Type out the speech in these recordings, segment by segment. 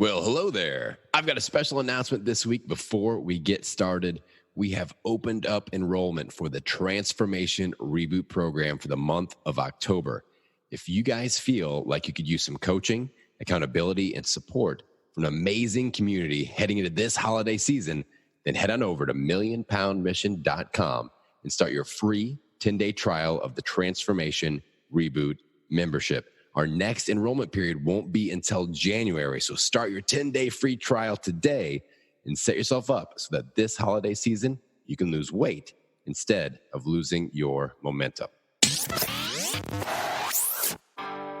Well, hello there. I've got a special announcement this week before we get started. We have opened up enrollment for the Transformation ReBoot program for the month of October. If you guys feel like you could use some coaching, accountability, and support from an amazing community heading into this holiday season, then head on over to millionpoundmission.com and start your free 10-day trial of the Transformation ReBoot membership. Our next enrollment period won't be until January, so start your 10-day free trial today and set yourself up so that this holiday season, you can lose weight instead of losing your momentum.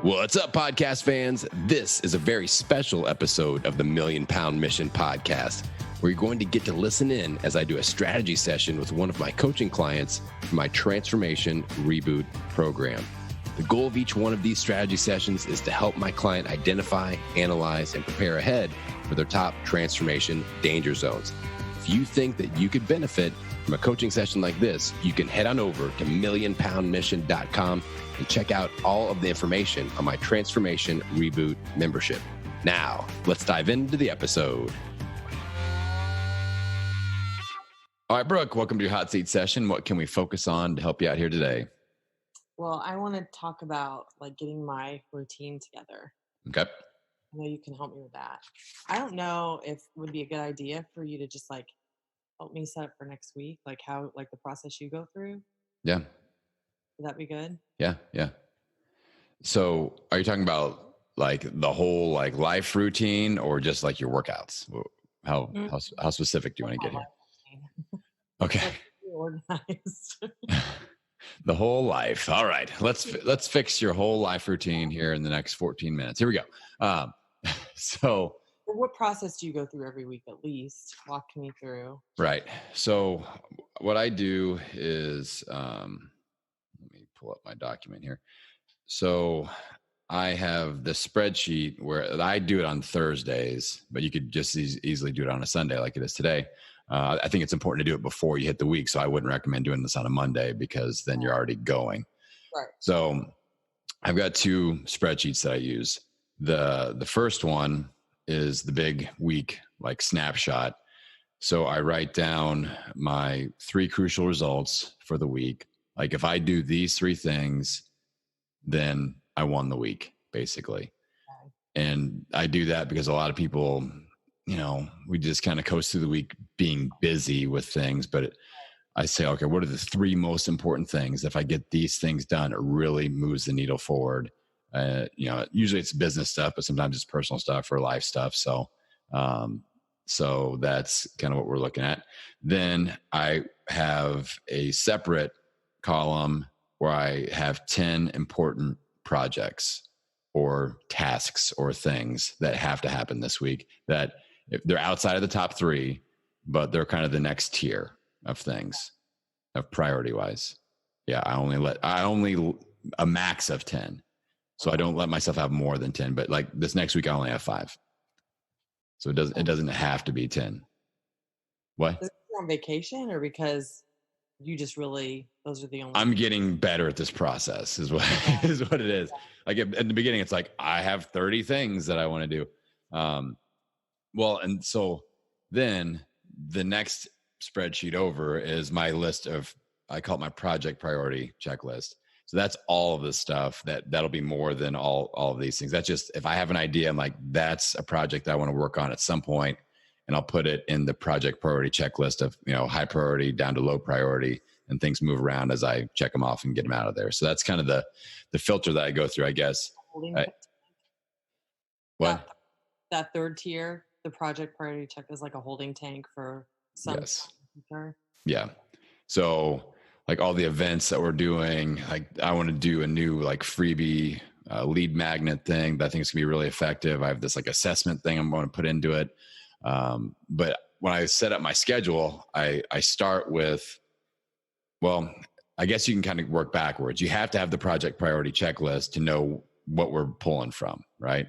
What's up, podcast fans? This is a very special episode of the Million Pound Mission podcast, where you're going to get to listen in as I do a strategy session with one of my coaching clients for my Transformation ReBoot program. The goal of each one of these strategy sessions is to help my client identify, analyze, and prepare ahead for their top transformation danger zones. If you think that you could benefit from a coaching session like this, you can head on over to millionpoundmission.com and check out all of the information on my Transformation ReBoot membership. Now, let's dive into the episode. All right, Brooke, welcome to your hot seat session. What can we focus on to help you out here today? Well, I want to talk about getting my routine together. Okay. I know you can help me with that. I don't know if it would be a good idea for you to just help me set up for next week, how the process you go through. Yeah. Would that be good? Yeah. So are you talking about the whole life routine or just your workouts? How specific do you want to get here? Okay. Organized. The whole life. All right. Let's fix your whole life routine here in the next 14 minutes. Here we go. So what process do you go through every week at least? Walk me through. Right. So what I do is, let me pull up my document here. So I have the spreadsheet where I do it on Thursdays, but you could just easily do it on a Sunday like it is today. I think it's important to do it before you hit the week. So I wouldn't recommend doing this on a Monday because then you're already going. Right. So I've got two spreadsheets that I use. The first one is the big week, snapshot. So I write down my 3 crucial results for the week. If I do these 3 things, then I won the week, basically. Okay. And I do that because a lot of people, we just kind of coast through the week being busy with things. But I say, okay, what are the 3 most important things? If I get these things done, it really moves the needle forward. Usually it's business stuff, but sometimes it's personal stuff or life stuff. So that's kind of what we're looking at. Then I have a separate column where I have 10 important projects or tasks or things that have to happen this week that if they're outside of the top 3, but they're kind of the next tier of things of priority wise. Yeah. I only a max of 10. So I don't let myself have more than 10, but this next week I only have 5. So it doesn't have to be 10. What? Is it on vacation or because you just really, those are the only. I'm getting better at this process is what it is. At the beginning, it's I have 30 things that I want to do. And so then the next spreadsheet over is my list of, I call it my project priority checklist. So that's all of this stuff that'll be more than all of these things. That's just, if I have an idea, I'm that's a project I want to work on at some point, and I'll put it in the project priority checklist of, high priority down to low priority, and things move around as I check them off and get them out of there. So that's kind of the filter that I go through, I guess. What? That third tier, the project priority check is like a holding tank for some. Yes. Yeah. So all the events that we're doing, I want to do a new freebie lead magnet thing that I think is gonna be really effective. I have this assessment thing I'm going to put into it. But when I set up my schedule, I start with, I guess you can kind of work backwards. You have to have the project priority checklist to know what we're pulling from, right?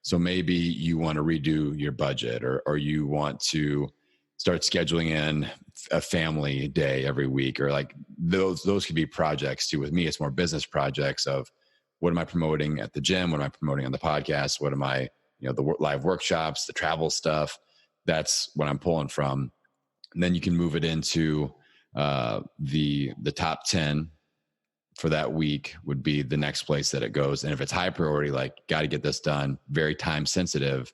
So maybe you want to redo your budget or you want to start scheduling in a family day every week, or those could be projects too. With me, it's more business projects of what am I promoting at the gym? What am I promoting on the podcast? What am I the live workshops, the travel stuff. That's what I'm pulling from. And then you can move it into the top 10 for that week would be the next place that it goes. And if it's high priority, like got to get this done, very time sensitive,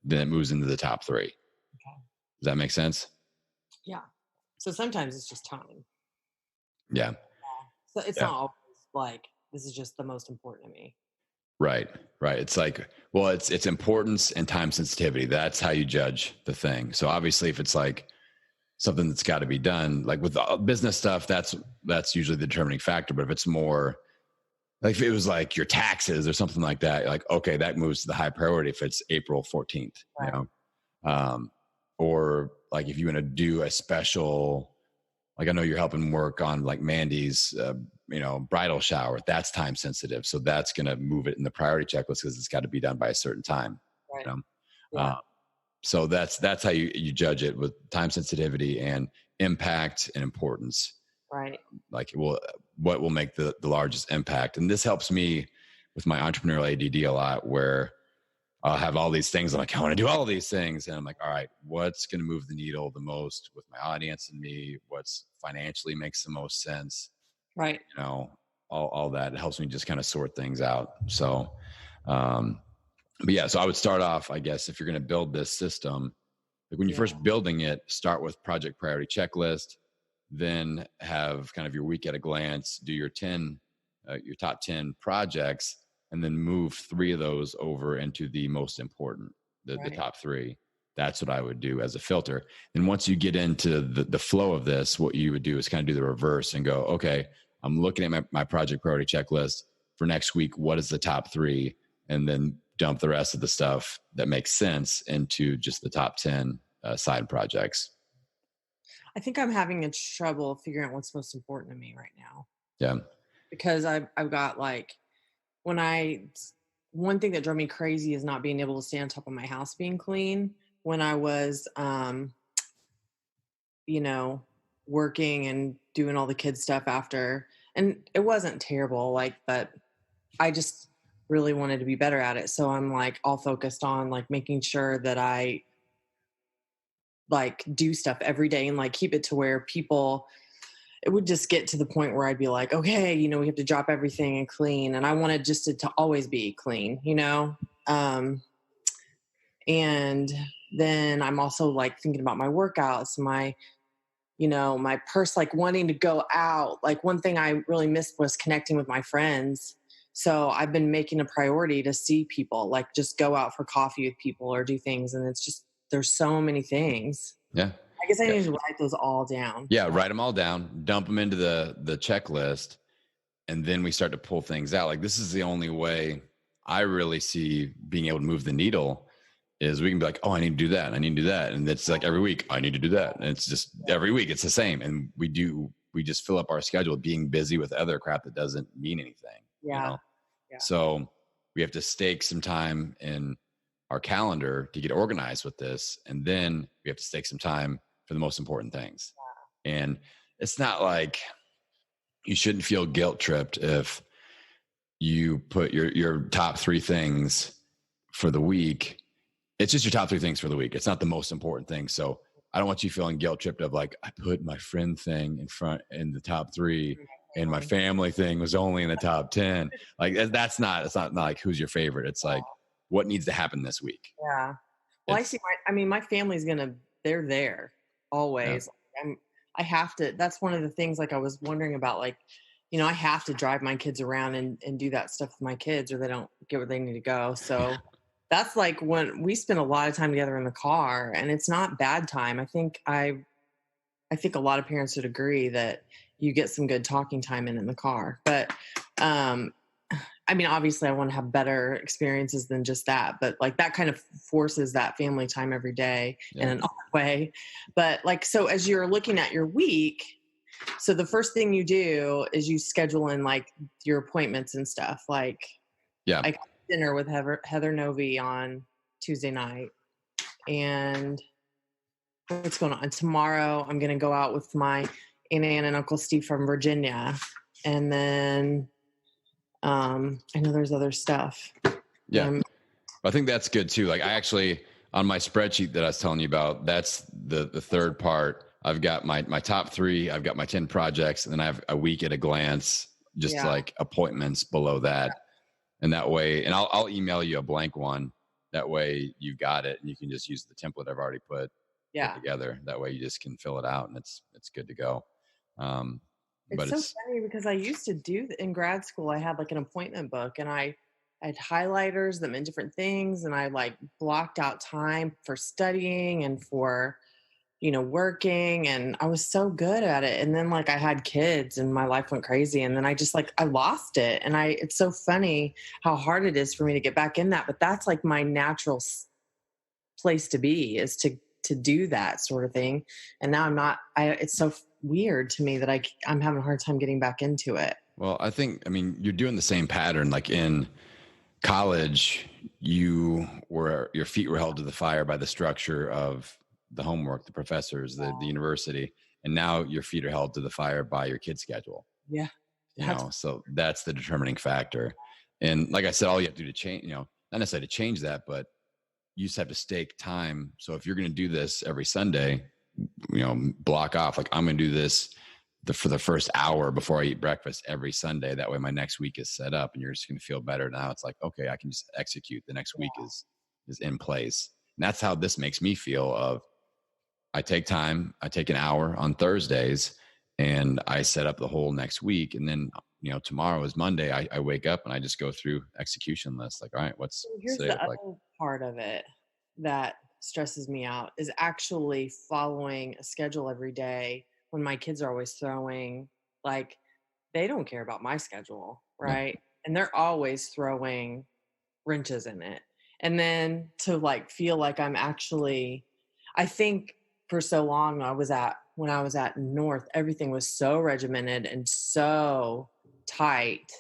then it moves into the top 3. Okay. Does that make sense? Yeah. So sometimes it's just time. Yeah. So it's not always like, this is just the most important to me. Right. It's like, well, it's importance and time sensitivity. That's how you judge the thing. So obviously if it's like something that's got to be done, like with business stuff, that's usually the determining factor. But if it's more like, if it was like your taxes or something like that, like, okay, that moves to the high priority if it's April 14th, Right. Or like if you want to do a special, like I know you're helping work on like Mandy's, bridal shower, that's time sensitive. So that's going to move it in the priority checklist because it's got to be done by a certain time. Right. Yeah. So that's how you judge it, with time sensitivity and impact and importance. Right. Like, what will make the largest impact? And this helps me with my entrepreneurial ADD a lot, where I'll have all these things. I'm like, I want to do all of these things. And I'm like, all right, what's going to move the needle the most with my audience and me? What's financially makes the most sense? Right. All that. It helps me just kind of sort things out. So, but yeah, so I would start off, I guess, if you're going to build this system, like when you're first building it, start with project priority checklist, then have kind of your week at a glance, do your top 10 projects, and then move 3 of those over into the most important, the top 3. That's what I would do as a filter. And once you get into the flow of this, what you would do is kind of do the reverse and go, okay, I'm looking at my project priority checklist for next week. What is the top 3? And then dump the rest of the stuff that makes sense into just the top 10 side projects. I think I'm having trouble figuring out what's most important to me right now. Yeah. Because I've got like, one thing that drove me crazy is not being able to stay on top of my house being clean when I was, working and doing all the kids stuff after. And it wasn't terrible, like, but I just really wanted to be better at it. So I'm like all focused on like making sure that I like do stuff every day and like keep it to where it would just get to the point where I'd be like, okay, we have to drop everything and clean. And I wanted just to always be clean, and then I'm also like thinking about my workouts, my purse, like wanting to go out. Like one thing I really missed was connecting with my friends. So I've been making a priority to see people, like just go out for coffee with people or do things. And it's just, there's so many things. Yeah. I guess I need to write those all down. Yeah. Write them all down, dump them into the checklist. And then we start to pull things out. Like this is the only way I really see being able to move the needle is we can be like, oh, I need to do that. I need to do that. And it's like every week I need to do that. And it's just every week it's the same. And we just fill up our schedule being busy with other crap that doesn't mean anything. Yeah. So we have to stake some time in our calendar to get organized with this. And then we have to stake some time for the most important things. Yeah. And it's not like you shouldn't feel guilt tripped if you put your top 3 things for the week. It's just your top 3 things for the week. It's not the most important thing. So I don't want you feeling guilt tripped of like, I put my friend thing in the top 3 and my family thing was only in the top 10. Like it's not like who's your favorite. It's like what needs to happen this week. Yeah. Well, I see my family's they're there always. Yeah. I have to, that's one of the things like I was wondering about, like, I have to drive my kids around and do that stuff with my kids or they don't get where they need to go. So that's like when we spend a lot of time together in the car and it's not bad time. I think a lot of parents would agree that you get some good talking time in the car, but, obviously I want to have better experiences than just that, but like that kind of forces that family time every day in an odd way. But like, so as you're looking at your week, so the first thing you do is you schedule in like your appointments and stuff. Like, I got dinner with Heather Novi on Tuesday night, and what's going on tomorrow? I'm going to go out with my Aunt Ann and Uncle Steve from Virginia, and then I know there's other stuff. Yeah. I think that's good too. Like I actually, on my spreadsheet that I was telling you about, that's the third part. I've got my top 3, I've got my 10 projects, and then I have a week at a glance, just Yeah. like appointments below that. And that way, and I'll email you a blank one. That way you've got it and you can just use the template I've already put together. That way you just can fill it out and it's good to go. It's But so funny because I used to do in grad school, I had like an appointment book and I had highlighters that meant different things. And I like blocked out time for studying and for, working. And I was so good at it. And then like I had kids and my life went crazy. And then I just like, I lost it. And it's so funny how hard it is for me to get back in that. But that's like my natural place to be, is to do that sort of thing. And now I'm not, it's so weird to me that I'm having a hard time getting back into it. well, I mean, you're doing the same pattern. Like in college, your feet were held to the fire by the structure of the homework, the professors, the university. And now your feet are held to the fire by your kid's schedule. Yeah. So that's the determining factor. And like I said, all you have to do to change, not necessarily to change that, but you just have to stake time. So if you're going to do this every Sunday, block off, like I'm going to do this for the first hour before I eat breakfast every Sunday. That way my next week is set up and you're just going to feel better. Now it's like, okay, I can just execute. The next week is in place. And that's how this makes me feel. I take time, I take an hour on Thursdays and I set up the whole next week. And then, tomorrow is Monday. I wake up and I just go through execution lists. Like, all right, Here's the other part of it that stresses me out is actually following a schedule every day when my kids are always throwing, like, they don't care about my schedule, right? And they're always throwing wrenches in it. And then to like feel like I think for so long when I was at North, everything was so regimented and so tight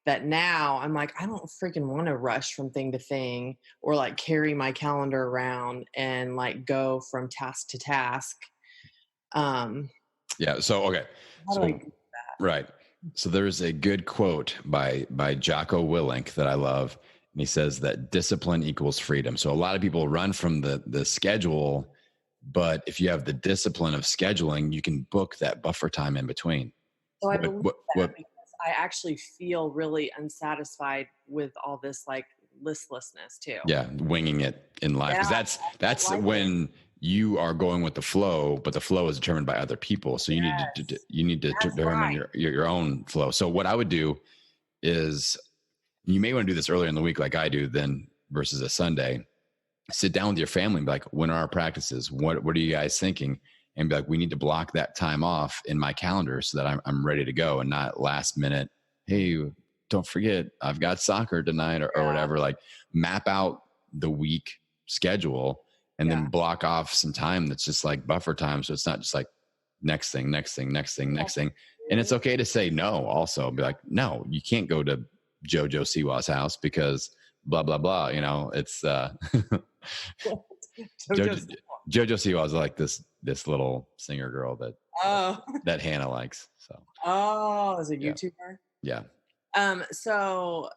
that now I'm like, I don't freaking want to rush from thing to thing or like carry my calendar around and like go from task to task. Yeah. So, okay. Right. So there's a good quote by Jocko Willink that I love. And he says that discipline equals freedom. So a lot of people run from the schedule, but if you have the discipline of scheduling, you can book that buffer time in between. So I believe that because I actually feel really unsatisfied with all this like listlessness too. Yeah, winging it in life, because that's when you are going with the flow, but the flow is determined by other people. So you need to determine your own flow. So what I would do is, you may want to do this earlier in the week, like I do, then versus a Sunday. Sit down with your family and be like, when are our practices? What are you guys thinking? And be like, we need to block that time off in my calendar so that I'm ready to go, and not last minute, hey, don't forget, I've got soccer tonight or whatever. Like, map out the week schedule and then block off some time that's just like buffer time. So it's not just like next thing. And it's okay to say no also. Be like, no, you can't go to JoJo Siwa's house because blah, blah, blah. It's JoJo Siwa is like this little singer girl that Hannah likes. So is a YouTuber. Yeah. So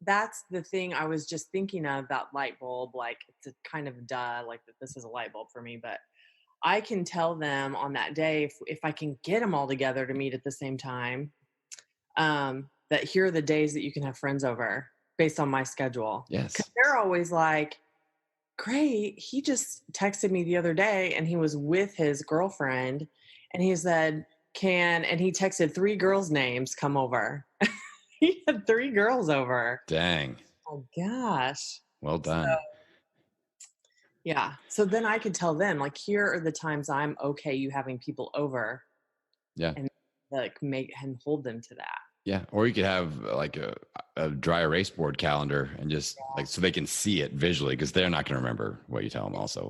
that's the thing I was just thinking of, that light bulb. Like, it's a kind of duh, like that this is a light bulb for me, but I can tell them on that day if I can get them all together to meet at the same time, that here are the days that you can have friends over based on my schedule. Yes. 'Cause they're always like, great. He just texted me the other day and he was with his girlfriend and he said, and he texted 3 girls' names, come over. He had 3 girls over. Dang. Oh gosh. Well done. Yeah. So then I could tell them, like, here are the times I'm okay you having people over. Yeah. And like make and hold them to that. Yeah. Or you could have like a dry erase board calendar and just like, so they can see it visually, because they're not going to remember what you tell them. Also,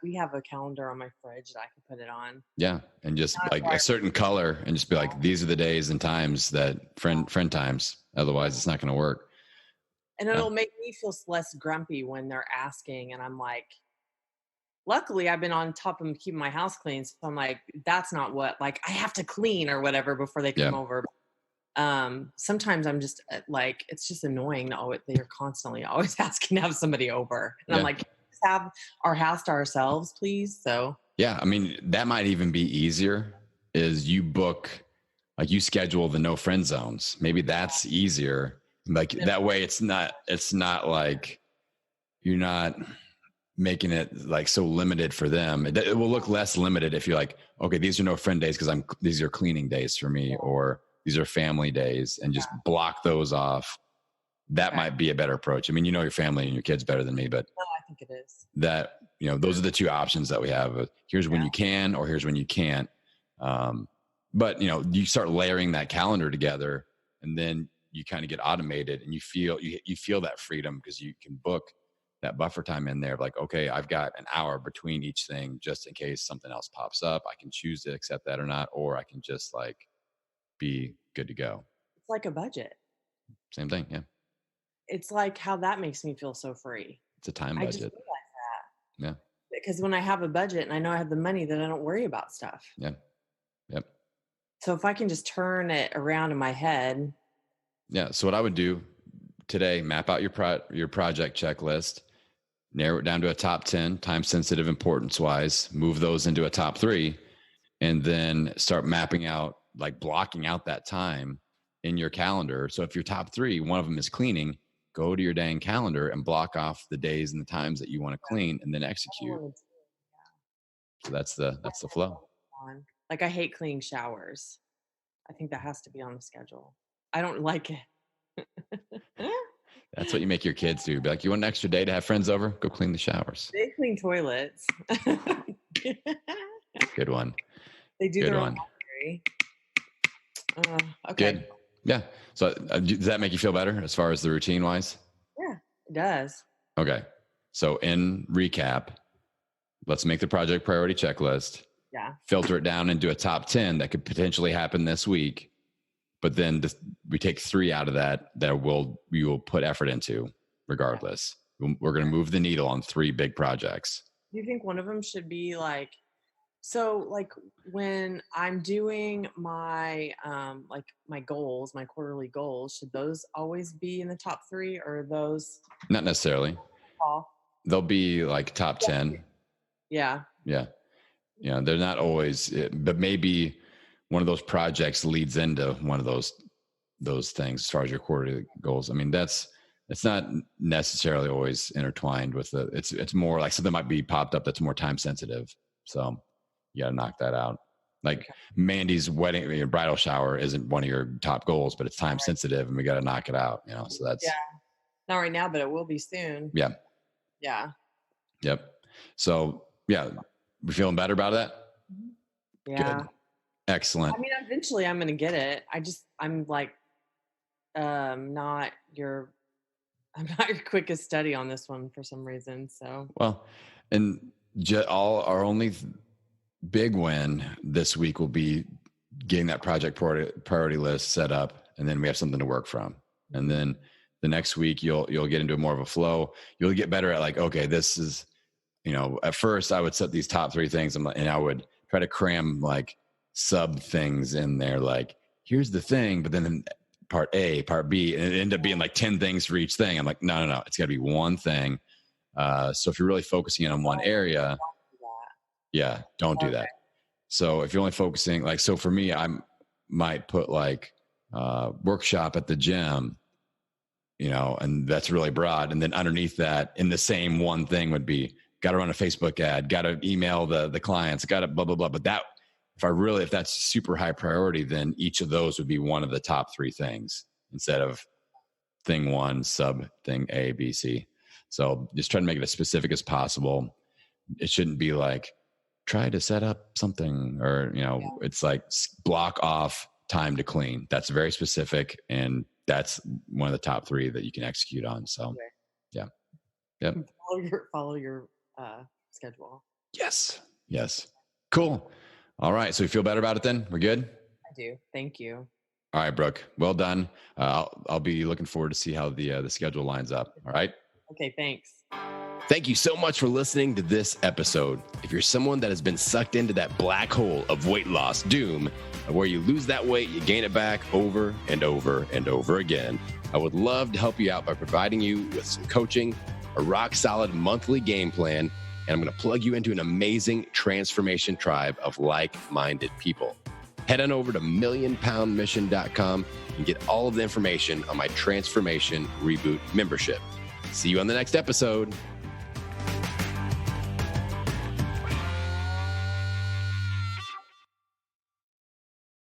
we have a calendar on my fridge that I can put it on. Yeah. And just like a certain color and just be like, these are the days and times that friend times. Otherwise it's not going to work. And it'll make me feel less grumpy when they're asking. And I'm like, luckily I've been on top of keeping my house clean. So I'm like, that's not what, like, I have to clean or whatever before they come over. sometimes I'm just like, it's just annoying that you're constantly always asking to have somebody over. And I'm like, can we just have our house to ourselves, please? So yeah, I mean, that might even be easier is you book, like you schedule the no friend zones. Maybe that's easier. Like that way it's not like you're not making it like so limited for them. It will look less limited if you're like, okay, these are no friend days because these are cleaning days for me, or these are family days, and just block those off. That might be a better approach. I mean, you know your family and your kids better than me, but no, I think it is. that, you know, those are the two options that we have. Here's when you can, or here's when you can't. But you know, you start layering that calendar together, and then you kind of get automated, and you feel that freedom because you can book that buffer time in there. Like, okay, I've got an hour between each thing just in case something else pops up. I can choose to accept that or not, or I can just like be good to go. It's like a budget. Same thing. Yeah. It's like how that makes me feel so free. It's a time I just budget. realized that. Yeah. Because when I have a budget and I know I have the money, then I don't worry about stuff. Yeah. Yep. So if I can just turn it around in my head. Yeah. So what I would do today, map out your project checklist, narrow it down to a top 10, time sensitive importance wise, move those into a top 3, and then start mapping out, like blocking out that time in your calendar. So if your top 3, one of them is cleaning, go to your dang calendar and block off the days and the times that you want to clean, and then execute. So that's the flow. Like I hate cleaning showers. I think that has to be on the schedule. I don't like it. That's what you make your kids do. Be like, you want an extra day to have friends over? Go clean the showers. They clean toilets. Good one. They do Good their one. own laundry. Okay. Good. Yeah. So does that make you feel better as far as the routine wise? Yeah, it does. Okay. So in recap, let's make the project priority checklist. Yeah. Filter it down into a top 10 that could potentially happen this week. But then we take 3 out of that we will put effort into regardless. Yeah. We're going to move the needle on 3 big projects. Do you think one of them should be like, so like when I'm doing my, like my goals, my quarterly goals, should those always be in the top 3, or those? Not necessarily. They'll be like top 10. Yeah. Yeah. You know, they're not always, but maybe one of those projects leads into one of those things as far as your quarterly goals. I mean, it's not necessarily always intertwined with it's more like something might be popped up that's more time sensitive. So you got to knock that out. Like Mandy's wedding, your bridal shower isn't one of your top goals, but it's time sensitive and we got to knock it out, you know? So that's not right now, but it will be soon. Yeah. Yeah. Yep. So yeah, we feeling better about that? Yeah. Good. Excellent. I mean, eventually I'm going to get it. I'm like, I'm not your quickest study on this one for some reason. So, well, and our only big win this week will be getting that project priority list set up, and then we have something to work from. And then the next week you'll get into more of a flow. You'll get better at like, okay, this is, you know, at first I would set these top 3 things and I would try to cram like sub things in there. Like, here's the thing, but then part A, part B, and it ended up being like 10 things for each thing. I'm like, no. It's gotta be one thing. So if you're really focusing on one area, don't do that. So if you're only focusing, like, so for me, I might put like workshop at the gym, you know, and that's really broad. And then underneath that, in the same one thing would be, got to run a Facebook ad, got to email the clients, got to blah, blah, blah. But that, if that's super high priority, then each of those would be one of the top 3 things instead of thing 1, sub thing A, B, C. So just try to make it as specific as possible. It shouldn't be like, try to set up something, or, you know, it's like block off time to clean. That's very specific. And that's one of the top 3 that you can execute on. So yeah. Yep. Follow your schedule. Yes. Cool. All right. So you feel better about it then? We're good? I do. Thank you. All right, Brooke. Well done. I'll be looking forward to see how the schedule lines up. All right. Okay. Thanks. Thank you so much for listening to this episode. If you're someone that has been sucked into that black hole of weight loss doom, where you lose that weight, you gain it back over and over and over again, I would love to help you out by providing you with some coaching, a rock-solid monthly game plan, and I'm going to plug you into an amazing transformation tribe of like-minded people. Head on over to millionpoundmission.com and get all of the information on my Transformation ReBoot membership. See you on the next episode.